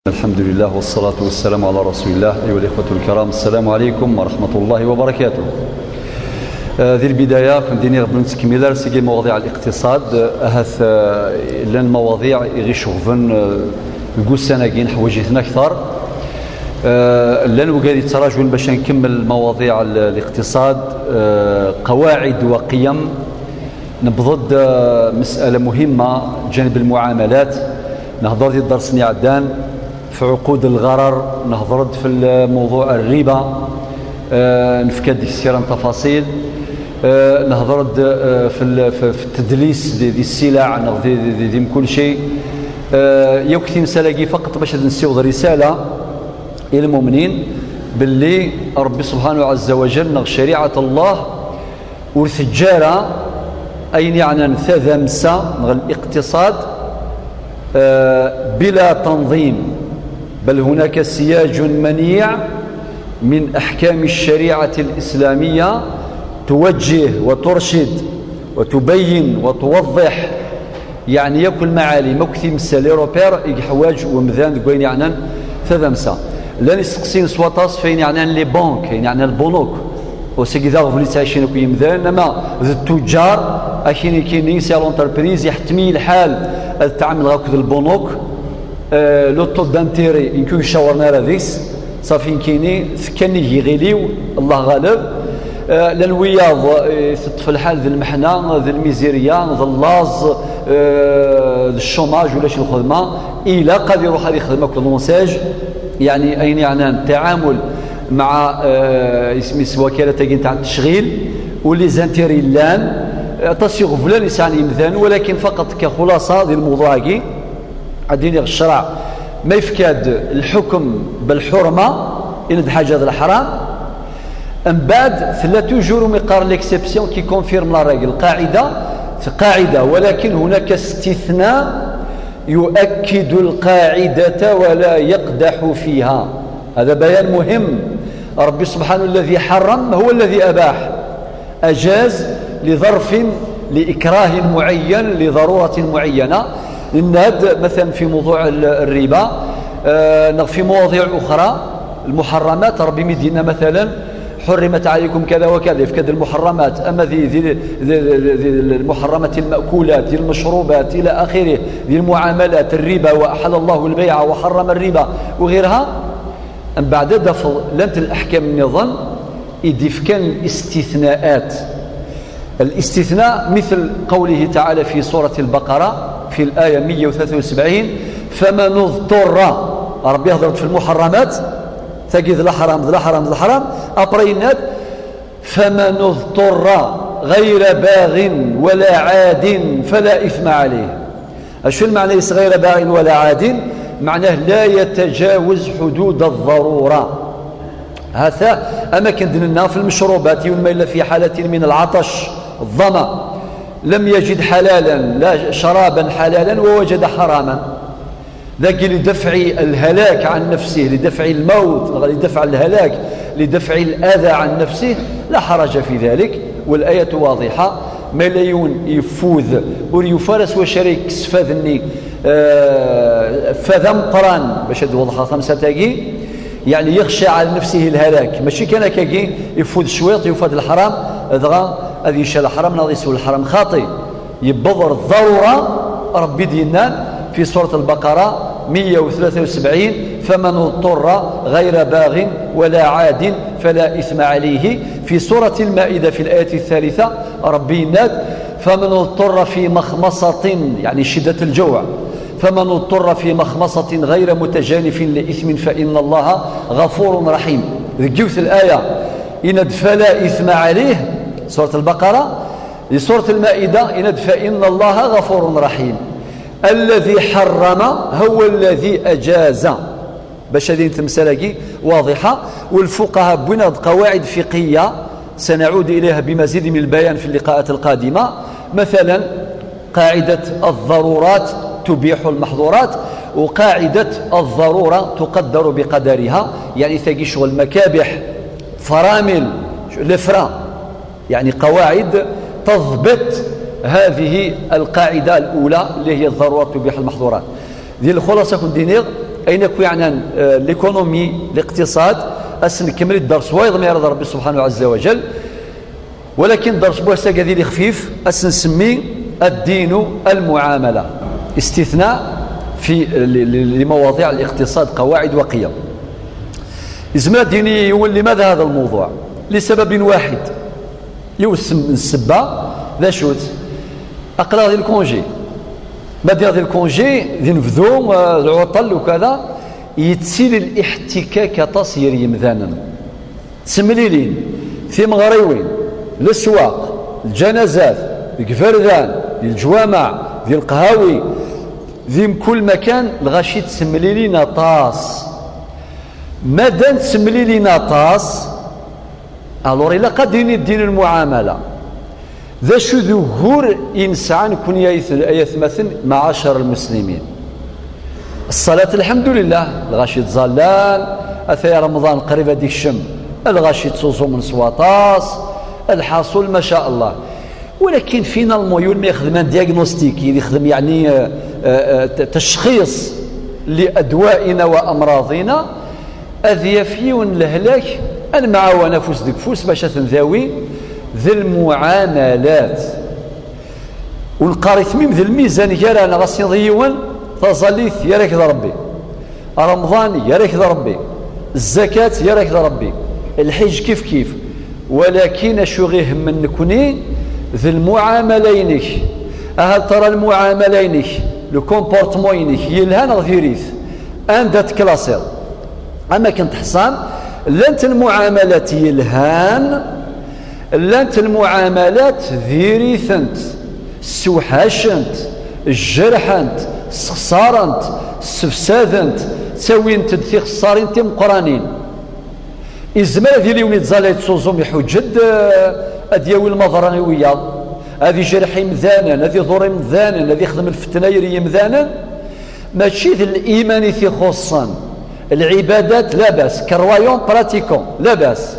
الحمد لله والصلاة والسلام على رسول الله. أيها الإخوة الكرام، السلام عليكم ورحمة الله وبركاته. ذي البداية كنديني قبل نتكمل سيجي مواضيع الاقتصاد أهث لان مواضيع غي شوفن نقول سناكين حوجتنا أكثر لان وقاعد يتراجعون باش نكمل مواضيع الاقتصاد قواعد وقيم نبضد مسألة مهمة جانب المعاملات. نهضر دي درسني عدان في عقود الغرر، نهضر في موضوع الربا، نفكد السيرة تفاصيل، نهضر في التدليس دي السلع، نهضر دي كل شيء. يوكتي مسالاقي فقط باش نسيوض رسالة إلى المؤمنين باللي ربي سبحانه عز وجل نغ شريعة الله والثجارة أين يعني نثاذا مسا نغ الاقتصاد بلا تنظيم، بل هناك سياج منيع من أحكام الشريعة الإسلامية توجه وترشد وتبين وتوضح يعني يكل معالي مكثي مسالي روبير يحواج ومذان قوين يعني ثلاثة مسا لان يسقسين سواطاس فين يعني لي بانك يعني البنوك وسيكي ذا غفلي تعيشين كوي مذان انما التجار اكيني كيني سي لونتربريز يحتمي الحال التعامل غاك البنوك لو طو دانتيري يمكن يشاورنا راديس صافي كيني ثكني غيليو الله غالب لان وياض في الحال ذي المحنه ذي الميزيريا ذي اللاز ذي الشوماج ولا شي الخدمه الى قد يروح هذه الخدمه كونساج يعني اين يعني التعامل مع اسم وكاله تاع التشغيل ولي زانتيري لان تصيغ فلان يسعني مثلا، ولكن فقط كخلاصه ديال الموضوع كي عندنا الشرع ما يفكاد الحكم بالحرمه ان حاجه الحرام من بعد ثلا توجور مقار ليكسيبسيون كي كونفيرم لا ريغل قاعده ولكن هناك استثناء يؤكد القاعده ولا يقدح فيها. هذا بيان مهم. ربي سبحانه الذي حرم هو الذي اباح، اجاز لظرف لإكراه معين لضرورة معينة. لأن هذا مثلا في موضوع الربا في مواضيع أخرى المحرمات ربي مدينا مثلا حرمت عليكم كذا وكذا في كذا المحرمات، أما ذي المحرمات المأكولات ذي المشروبات إلى آخره ذي المعاملات الربا وأحل الله البيع وحرم الربا وغيرها. أم بعد دفض لنت الأحكام النظام إذ كان الاستثناءات. الاستثناء مثل قوله تعالى في سورة البقرة في الآية 173 فمن اضطر، ربي يهضر في المحرمات تجد لا حرام لا حرام لا حرام أبرينات فمن اضطر غير باغ ولا عاد فلا إثم عليه. شو المعنى غير باغ ولا عاد؟ معناه لا يتجاوز حدود الضرورة. هذا أماكن ديننا في المشروبات يوم إلا في حالة من العطش الظما لم يجد حلالا لا شرابا حلالا ووجد حراما، ذاك لدفع الهلاك عن نفسه لدفع الموت لدفع الهلاك لدفع الأذى عن نفسه لا حرج في ذلك. والآية واضحة ملايون يفوذ وريفارس وشريك سفاذني فذم قران باش توضحها خمسة تاقي يعني يخشى على نفسه الهلاك ماشي كان كاكي يفوت شويط يفوت الحرام ادغا هذه يشال الحرام ناضي يسول الحرام خاطئ يبضر الضروره. ربي دينا في سوره البقره 173 فمن اضطر غير باغ ولا عاد فلا اثم عليه. في سوره المائده في الايه الثالثه ربي ناد فمن اضطر في مخمصه يعني شده الجوع فمن اضطر في مخمصة غير متجانف لإثم فإن الله غفور رحيم. ذكيوث الآية إند فلا إثم عليه سورة البقرة لسورة المائدة إند فإن الله غفور رحيم. الذي حرم هو الذي أجاز باش هذه تمثالكي واضحة. والفقهاء بناد قواعد فقهية سنعود إليها بمزيد من البيان في اللقاءات القادمة. مثلا قاعدة الضرورات تبيح المحظورات وقاعدة الضرورة تقدر بقدرها، يعني تجي شغل مكابح فرامل لفرا يعني قواعد تضبط هذه القاعدة الأولى اللي هي الضرورة تبيح المحظورات. ذي الخلاصة كندينيغ أين يعني ليكونومي الاقتصاد أسن كمل الدرس وايض ما يرضى ربي سبحانه عز وجل، ولكن درس بوسا قدير خفيف أسن سمي الدين المعاملة، استثناء في لمواضيع الاقتصاد قواعد وقيم. إزمة دينية يقول لماذا هذا الموضوع؟ لسبب واحد يوسم السبة ذا شوت أقرأ ذي الكونجي ما دير ذي الكونجي ذي نفذو العطل وكذا يتسيل الاحتكاك تصير يمذانا تسمليلين في مغريوين الأسواق الجنازات الكفردان الجوامع ذي القهاوي ذي كل مكان الغاشي تسمليلين طاس ماذا تسمليلين طاس الور إلا قادين الدين المعاملة ذا شو ظهور إنسان كن يثمثن معاشر المسلمين. الصلاة الحمد لله الغاشي تزالان أثي رمضان قريبة ديك الشم الغاشي تصوصو من سواطاس الحاصل ما شاء الله، ولكن فينا الميول ما يخدم دياغنوستيكي يخدم يعني تشخيص لأدوائنا وأمراضنا أذيافيون الهلاك المعاونة فوس ديك فوس باش تنذاوي ذي المعاملات والقاري ثميم ذي الميزان يرانا غاسي ضيون تظليث يراك ذا ربي رمضان يراك ذا ربي الزكاة يراك ذا ربي الحج كيف كيف، ولكن شو غيه من نكوني ذي المعاملينك هل ترى المعاملينك لو كومبورتموينك يلهان غيريث أنت تكلاسير أما كنت حصان لانت المعاملات يلهان لانت المعاملات ذيريثنت سوحاشنت الجرحنت سخسارنت سفسادنت تسوين تدثي خسارين تم قرانين إزمال ذي ليوني تزالي تصوزهم يحجد أدياوي المظرانوية هذه جرحي مذانا هذه ضري مذانا هذه يخدم الفتنايري مذانا ماشي ذي الإيمان في خصا العبادات لا بأس كروايون براتيكون لا بأس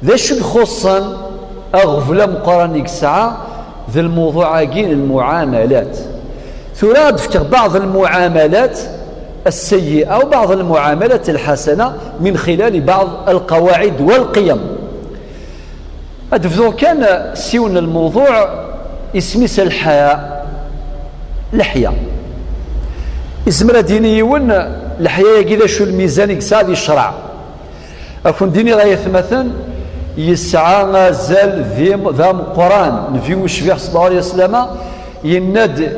ذا شو خصا أغفل مقارنك ساعة ذا الموضوع عاقين المعاملات ثراد فكر بعض المعاملات السيئة وبعض المعاملات الحسنة من خلال بعض القواعد والقيم. أدفذو كان سيون الموضوع اسميس الحياء لحية اسم ديني ون الحياة كذا شو الميزان يكساد الشرع أكون ديني غاية مثلا يسعى غزال ذا القرآن نفيو الشفيع صلى الله عليه وسلم يند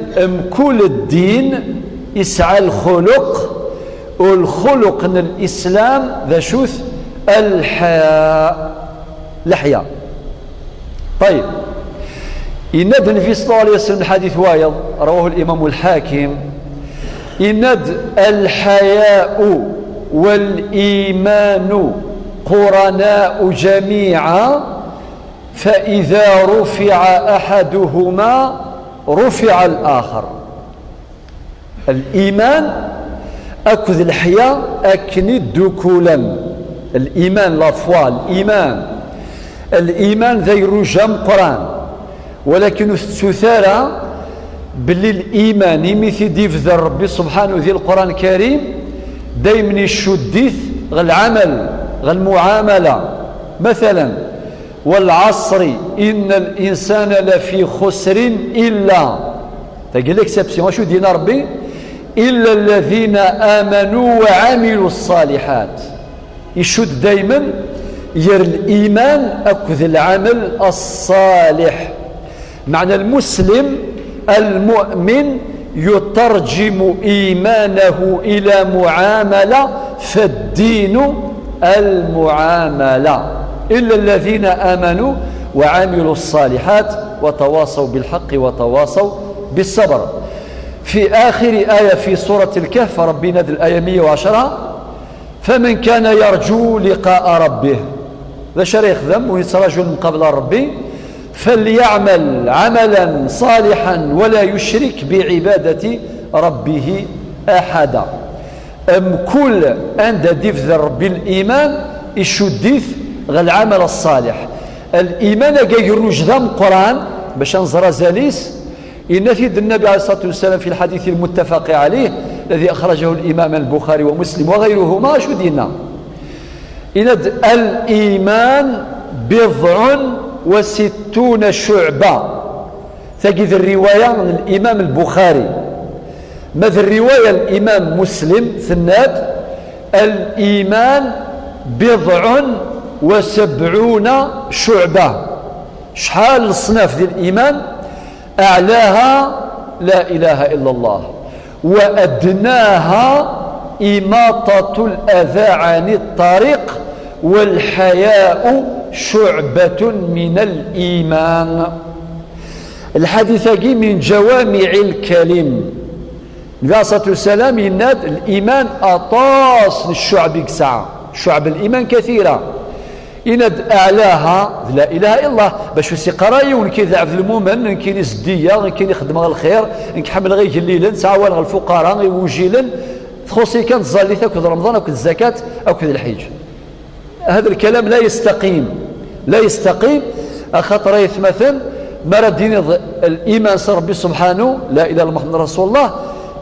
كل الدين يسعى الخلق والخلق من الإسلام ذا شوث الحياء لحية. طيب يند النبي صلى الله عليه وسلم حديث وايض رواه الإمام الحاكم يند الحياء والإيمان قرناء جميعا فإذا رفع أحدهما رفع الآخر. الإيمان أكذ الحياة أكني دكولا الإيمان لافوا الإيمان ذي رجم قرآن ولكن الثثارة باللي الإيمان مثل ديف ذا ربي سبحانه ذي القرآن الكريم دايما الشديث غالعمل غالمعاملة مثلا والعصر إن الإنسان لفي خسر إلا تقول لك سبسيون شو دينا ربي إلا الذين آمنوا وعملوا الصالحات يشد دايما ير الإيمان أكذ العمل الصالح. معنى المسلم المؤمن يترجم إيمانه إلى معاملة فالدين المعاملة إلا الذين آمنوا وعملوا الصالحات وتواصوا بالحق وتواصوا بالصبر. في آخر آية في سورة الكهف ربنا ذي الآية 110 فمن كان يرجو لقاء ربه ذا شريخ ذم ويترجل من قبل ربي فليعمل عملا صالحا ولا يشرك بعبادة ربه أحدا. كل عند ديف ربي الإيمان يشديث غير العمل الصالح الإيمان جاي الرجل القرآن باش نزرى زاليس إن في النبي عليه الصلاة والسلام في الحديث المتفق عليه الذي أخرجه الإمام البخاري ومسلم وغيرهما شو دينا إند الإيمان 67 شعبة. تجد الرواية من الإمام البخاري مثل الرواية الإمام مسلم ثناد الإيمان 70 شعبة. شحال الصناف ديال الإيمان؟ أعلاها لا إله إلا الله، وأدناها إماطة الأذى عن الطريق، والحياء شعبة من الإيمان. الحديث من جوامع الكلم. النبي صلى الله عليه وسلم يناد الإيمان أطاس الشعب كسعة، شعب الإيمان كثيرة، يناد أعلاها لا إله إلا الله. باش في قرايه ونكي ضعف المؤمن نكي يزدية نكي يخدم غير الخير نكي حمل غير جليلا نسعى غير الفقراء وجيلا تخصي كانت ظالي تاكل رمضان أو الزكاة أو كذا الحج. هذا الكلام لا يستقيم، لا يستقيم. خاطر يتمثل مرة الإيمان صار ربي سبحانه لا إله إلا الله محمد رسول الله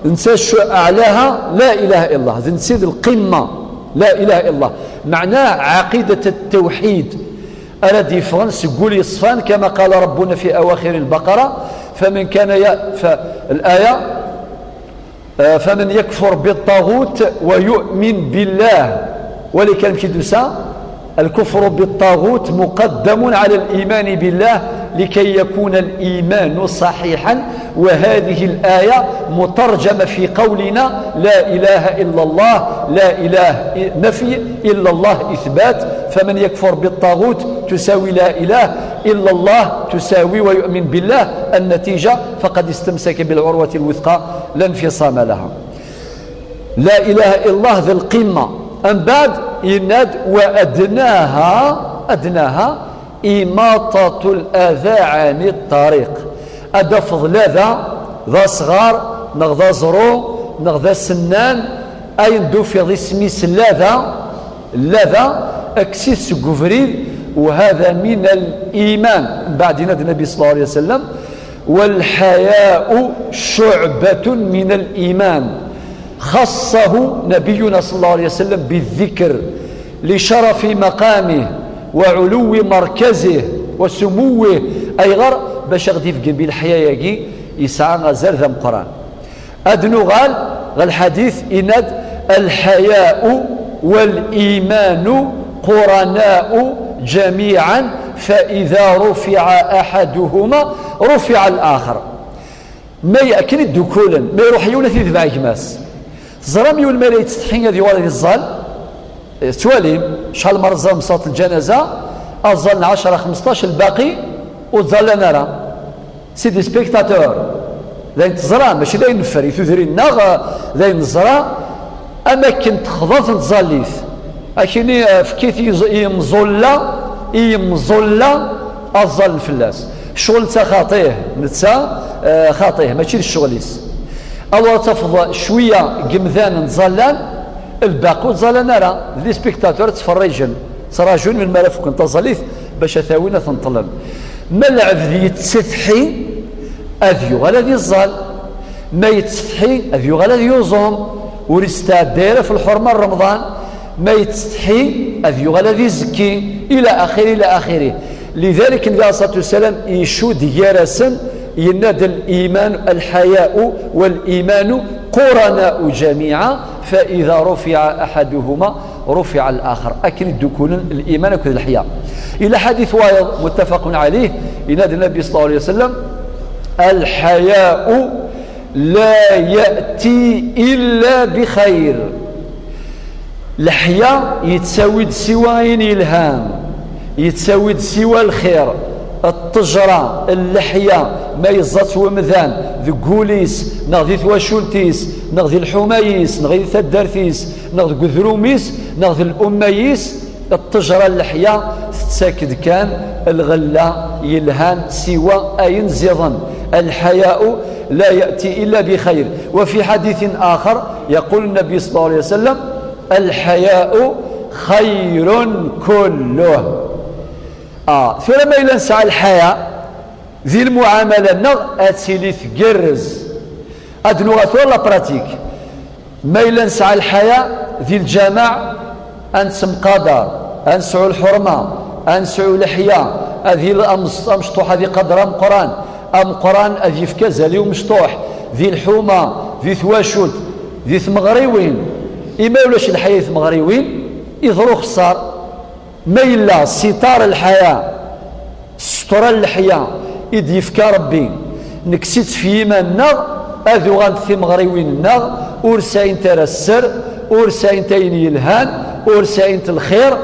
نساش أعلاها لا إله إلا الله، نسيد القمة لا إله إلا الله. معناه عقيدة التوحيد الذي فرنس قول يصفان كما قال ربنا في أواخر البقرة فمن كان الآية فمن يكفر بالطاغوت ويؤمن بالله. ولكن كدوسا الكفر بالطاغوت مقدم على الإيمان بالله لكي يكون الإيمان صحيحا. وهذه الآية مترجمة في قولنا لا إله إلا الله، لا إله نفي إلا الله إثبات. فمن يكفر بالطاغوت تساوي لا إله إلا الله تساوي ويؤمن بالله. النتيجة فقد استمسك بالعروة الوثقى لا انفصام لها. لا إله إلا الله ذي القمة. أم بعد يناد وأدناها إماطة الأذى عن الطريق. أدا فضل ذا صغار نغذا زرو نغذا سنان أين دو في ذي سميس لاذا أكسيس قفريد. وهذا من الإيمان. بعد يناد النبي صلى الله عليه وسلم والحياء شعبة من الإيمان. خصه نبينا صلى الله عليه وسلم بالذكر لشرف مقامه وعلو مركزه وسموه. أي غير باش غادي في قلبي الحياة يجي يسعى غزال ذا مقران أدنو غال الحديث إند الحياء والإيمان قرناء جميعا فإذا رفع أحدهما رفع الآخر. ما يأكل الدكولا ما يروح يولث يذبع جماس زرام يول ما يتستحين هذه ولد الظل تواليم شحال مرة مصات الجنازة الظل 10 15 الباقي وتظل نرى سيدي سبيكتاتور لا ينتظران ماشي لا ينفر يثذري النغ لا ينظران أماكن تخضط تظليث أكيني فكيت يمزلا الظل فلاس شغل تا خاطيه نتا خاطيه ماشي الشغليس الله تفضل شويه قمذان نظلان الباقي تظل نرى لي سبيكتاتور تفرجن تراجل من ملف كنت ظليث باش ثاوينا تنطلن ما العبد يتسفحي أذيو غلا ذي الظل ما يتسفحي أذيو غلا ذي يوزوم ورستا دايره في الحرمة رمضان ما يتسفحي أذيو غلا ذي زكي إلى آخره. لذلك النبي صلى الله عليه وسلم يشود يرسن ينادى الإيمان الحياء والإيمان قرناء جميعا فإذا رفع أحدهما رفع الآخر. أكن الدكون الإيمان كذا الحياء. إلى حديث وايض متفق عليه ينادى النبي صلى الله عليه وسلم الحياء لا يأتي إلا بخير. الحياء يتساوي سواين الهام يتساوي سوى الخير. الطجرة اللحية ما يزط ومذان ذي قوليس نغذي ثواشولتيس نغذي الحمايس نغذي ثدارثيس نغذي قذروميس نغذي الأميس. الطجرة اللحية تساكد كان الغلة يلهان سوى أين زيضا. الحياء لا يأتي إلا بخير. وفي حديث آخر يقول النبي صلى الله عليه وسلم الحياء خير كله. فلما إلا نسعى الحياة ذي المعاملة نغ أتسيلي ثقرز أدنو غثور لا براتيك ما إلا نسعى الحياة ذي الجماع أنسم قدر أنسعوا الحرمة أنسعوا لحية هذه الأمشطوح هذه قدر أم قرآن أم قرآن هذه في كزالي ومشطوح ذي الحومة ذي ثواشوت ذي ثمغريوين إما ولاش الحياة ثمغريوين يضرو خسار ما إلا ستار الحياة ستر اللحية إذ يفكى ربي نكسيت في يماننا أذو غانثي مغريويننا أورساين ترى السر أورساين تاين يلهان أورساين الخير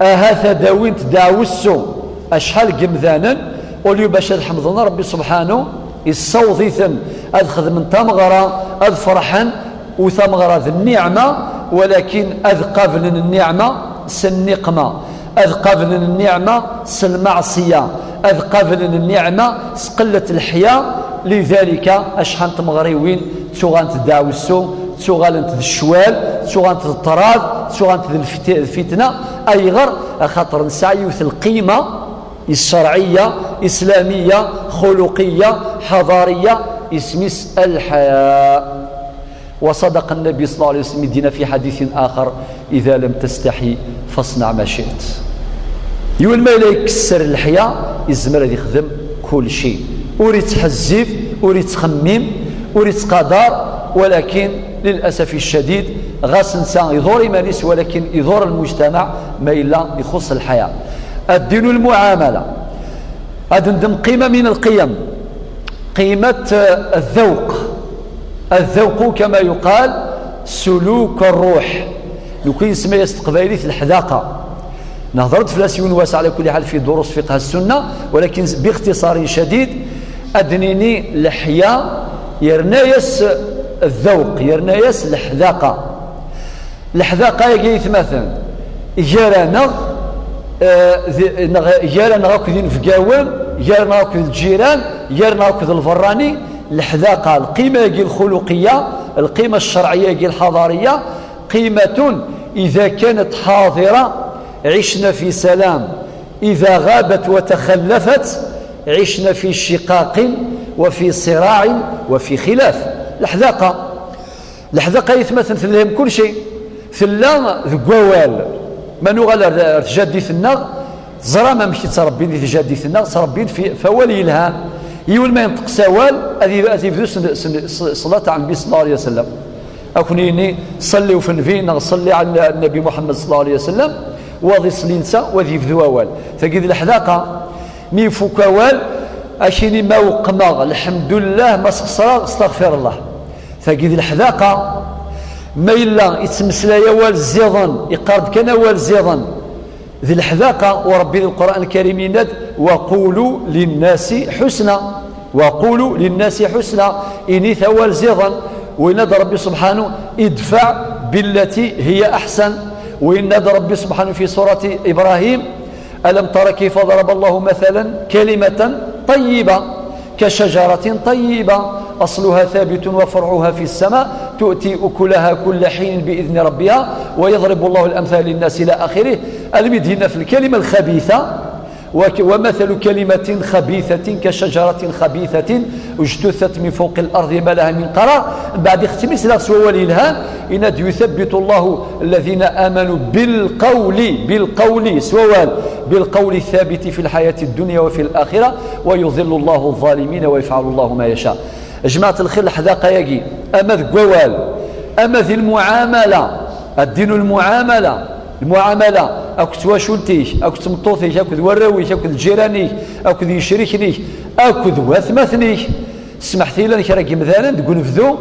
هذا داوين تداوي السو أشحال قمذانا وليو باش الحمدنا ربي سبحانه الصوضيثا أدخذ من تمغرة أذ فرحا وثمغرة ذي النعمة ولكن أذ قابل النعمة سنقمة أذ قابل النعمة سالمعصية أذ قابل النعمة سقلة الحياة لذلك أشحال تمغريوين تغان تداوي السو تغان الشوال تغان الطراد تغان الفتنة أي غير خاطر نسعي في القيمة الشرعية إسلامية خلقية حضارية اسمس الحياة. وصدق النبي صلى الله عليه وسلم يدينا في حديث آخر إذا لم تستحي فاصنع ما شئت. يقول ما إلا يكسر الحياة يزمر يخدم كل شيء أريد تحزف أريد تخمم أريد قدر ولكن للأسف الشديد غاس إنسان يضور مانيس ولكن يضور المجتمع ما إلا يخص الحياة. الدين المعاملة هذا ندم قيمة من القيم قيمة الذوق. الذوق كما يقال سلوك الروح لو كاين سميه استقبالي في الحذاقة. نهضرت في لاسيون واسع على كل حال في دروس فقه السنة ولكن باختصار شديد أدنيني لحيا يرنايس الذوق يرنايس الحذاقة. الحذاقة يجي مثلا جيرانا جيرانا غاكو ذي نفقاوم جيرانا غاكو الجيران جيرانا غاكو الفراني. الحذاقة القيمة يجي الخلقية القيمة الشرعية يجي الحضارية قيمة إذا كانت حاضرة عشنا في سلام إذا غابت وتخلفت عشنا في شقاق وفي صراع وفي خلاف. الحذاقة يتمثل في لهم كل شيء في الله ذقوال ما نغال تجدي في النغ زرا ما مشي تربين في تجدي في النغ تربين في فولي الهام يقول ما ينطق سوال هذه بدو صلاة عن النبي صلى الله عليه وسلم أكونيني صلي وفنفين صلي على النبي محمد صلى الله عليه وسلم وذي صلينسا وذي فذوال فقيد الحذاقة مي فكوال أشيني ما وقمغ الحمد لله ما سخسر استغفر الله. فقيد الحذاقة ما إلا يتمسلا وال الزيضان يقارد كان وال الزيضان ذي الحذاقة وربي القرآن الكريم يناد وقولوا للناس حسنا وقولوا للناس حسنا إني ثوال زيضا ويناد ربي سبحانه ادفع بالتي هي أحسن ويناد ربي سبحانه في سورة إبراهيم ألم تر كيف ضرب الله مثلا كلمة طيبة كشجرة طيبة أصلها ثابت وفرعها في السماء تؤتي أكلها كل حين بإذن ربها ويضرب الله الأمثال للناس إلى آخره. المدينة في الكلمة الخبيثة ومثل كلمة خبيثة كشجرة خبيثة اجتثت من فوق الأرض ما لها من قرار. بعد اختمس لا سوى الإلهام إن يثبت الله الذين آمنوا بالقول سوال بالقول الثابت في الحياة الدنيا وفي الآخرة ويضل الله الظالمين ويفعل الله ما يشاء. جماعة الخير الحذاقة يجي أما الجوال أما ذي المعاملة الدين المعاملة أكو تواشولتيش أكو تمطوثيش أكو وراويش أكو جيرانيش أكو يشريكنيش أكو واثمثنيش سمحتي لنا كراكي مثلا تقول نفذو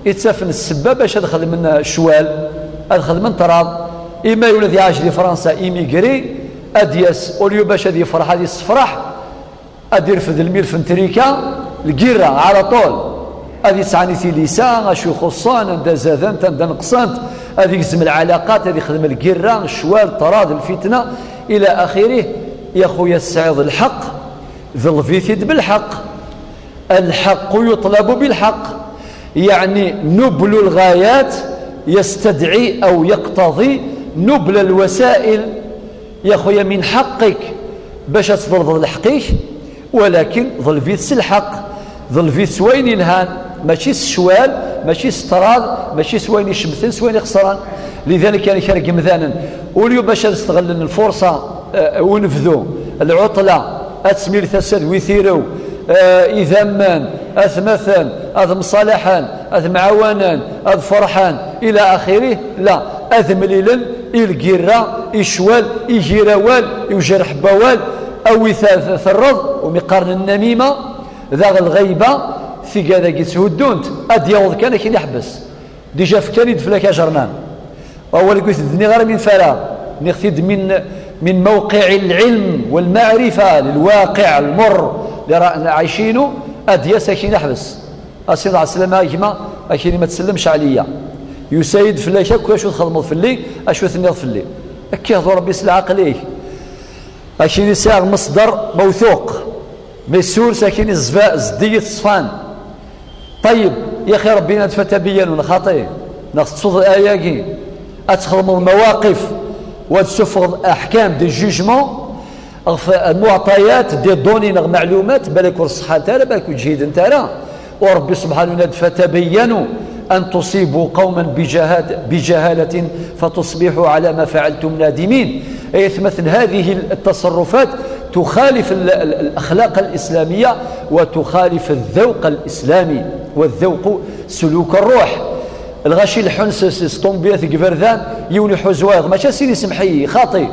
يتسافن السباب باش ادخل من الشوال ادخل من طراب إما يولد يعيش في فرنسا إيميغري أدياس أوليو باش هذه يفرح هذه الصفرح أدي يرفد الميرف نتريكا القيرة على طول هذه تسعني في لسان شو خصان دا زاذنت دا نقصانت هذه يقسم العلاقات هذه يخدم القيرة الشوال طراد الفتنة إلى آخره. يا خويا السعيد الحق ظل فيثيد بالحق الحق يطلب بالحق يعني نبل الغايات يستدعي أو يقتضي نبل الوسائل. يا خويا من حقك باش تظل الحقيق ولكن ظل فيث الحق ظل فيث وين الهان ماشي الشوال، ماشي ستراد، ماشي سوين يشمثن سوين خسران. لذلك كان يخرج مثلا وليو باش نستغل الفرصه ونفذو العطله اسمير تسد ويثيرو اذا من اثمثا اذ مصالحا اذ معاونا اذ فرحان الى اخره. لا، اذ مليلا القيرة يشوال يجيروال يجرح بوال او ثرض ومقارن النميمه ذا الغيبه في كذا يتهدونت اديوض كان كي يحبس ديجا فكان يدفلك جرنان اول قلت الدنيا غير من فراغ ناخذ من موقع العلم والمعرفه للواقع المر اللي رانا عايشينه اديا ساكن يحبس السيد عليه السلامه كيما اكيد ما تسلمش عليا يسيد في الله كل شو تخدموا في الليل اشو تنيض في الليل كي يهضر ربي يسلع عقليه اشي يساغ مصدر موثوق مسؤول ساكن الزفاء زديه الصفان. طيب يا اخي ربنا فتبينوا خاطئ نصوص الاياكي اتخدموا المواقف وتسفر احكام دي جوجمون المعطيات دي دوني معلومات بالك الصحه تاعها بالك جهيد تاعها وربي سبحانه وتعالى فتبينوا أن تصيبوا قوما بجهالة فتصبحوا على ما فعلتم نادمين. أي مثل هذه التصرفات تخالف الأخلاق الإسلامية وتخالف الذوق الإسلامي، والذوق سلوك الروح. الغاشي الحنس ستومبيث قفرذان يوني حزواغ ماشي سيني سمحي خاطي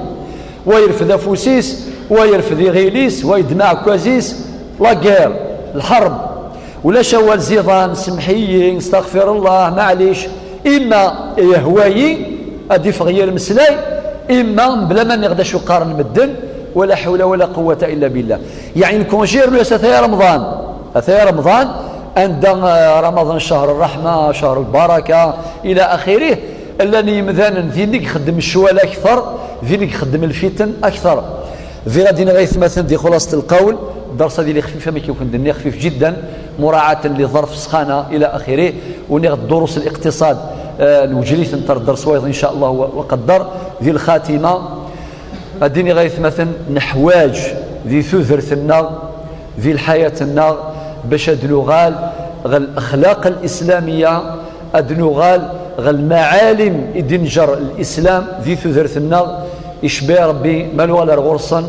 ويرفذ فوسيس ويرفذ غيليس ويدمع كوازيس لاغير الحرب ولا شوال زيضان سمحيين استغفر الله معليش اما يهواي ادي فغير المسلاي اما بلا ما نقدرش يقارن مدن ولا حول ولا قوه الا بالله. يعني الكونجير لو ثايا رمضان عند رمضان شهر الرحمه شهر البركه الى اخره. اللي مثلا ذيك يخدم الشوال اكثر ذيك يخدم الفتن اكثر. في غادي نغيث مثلا دي خلاصه القول الدراسه ديالي خفيفه ما كيكون دنيا خفيف جدا مراعاه لظرف سخانه الى اخره. ونغ دروس الاقتصاد نوجليت نتر الدرس وايضا ان شاء الله وقدر ذي الخاتمه اديني غيث مثلا نحواج ذي ثثرث النار ذي الحياه النار باش ادلوغال غل الاخلاق الاسلاميه ادلوغال غل المعالم ادنجر الاسلام ذي ثثرث النار يشبه ربي مالو على غرصا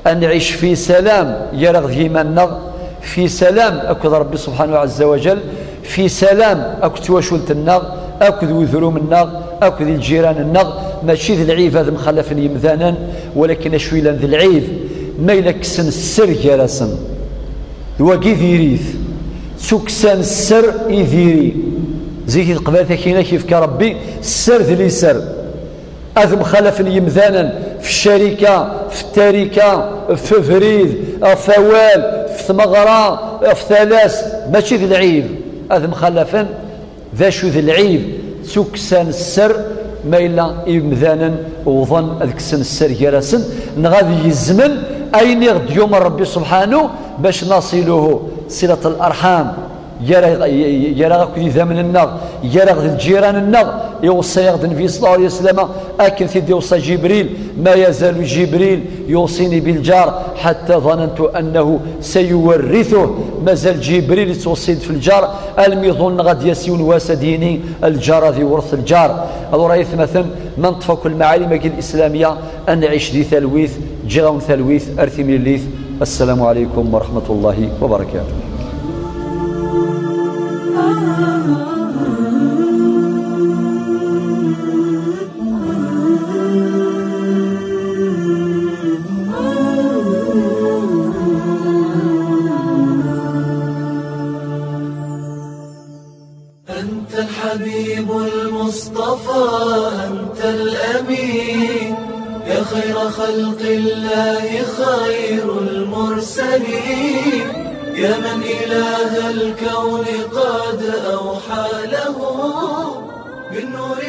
أن نعيش في سلام يرغ يمنا في سلام أكد ربي سبحانه عز وجل في سلام أكد تواشلت النار أكد وذروم النار أكد الجيران النار ماشي ذي العيف هذا مخلف يمذانا ولكن شويلا ذي العيف ما يلكسن السر يراسن وكي ذيريث سكسان السر يذيري زي قبل كينا كيف كربي السر ذي سر هذا مخلف يمذانا في الشركة في التركة في فريد في فوال في ثمغرة في ثلاث ماشي ذي العيب هذا مخلفا ذا شو ذي العيب سكسان السر ما إلا إمذانا وظن الكسن السر يراسن نغادي الزمن أين يغد يوم ربي سبحانه باش نصله صلة الأرحام يرى كذي ذمن النار يرى الجيران النار يوصي يغد النبي صلى الله عليه وسلم أكن ثيد يوصى جبريل ما يزال جبريل يوصيني بالجار حتى ظننت أنه سيورثه ما زال جبريل يتوصيد في الجار الميظن غد يسيون واسديني الجار ذي ورث الجار. هذا رأيت مثلا من تفك المعالم الإسلامية أن نعيش ذي ثلويث جغون ثلويث أرثي من الليث. السلام عليكم ورحمة الله وبركاته. أنت الحبيب المصطفى أنت الأمين يا خير خلق الله خير المرسلين يا من إله الكون قد أوحى له بالنور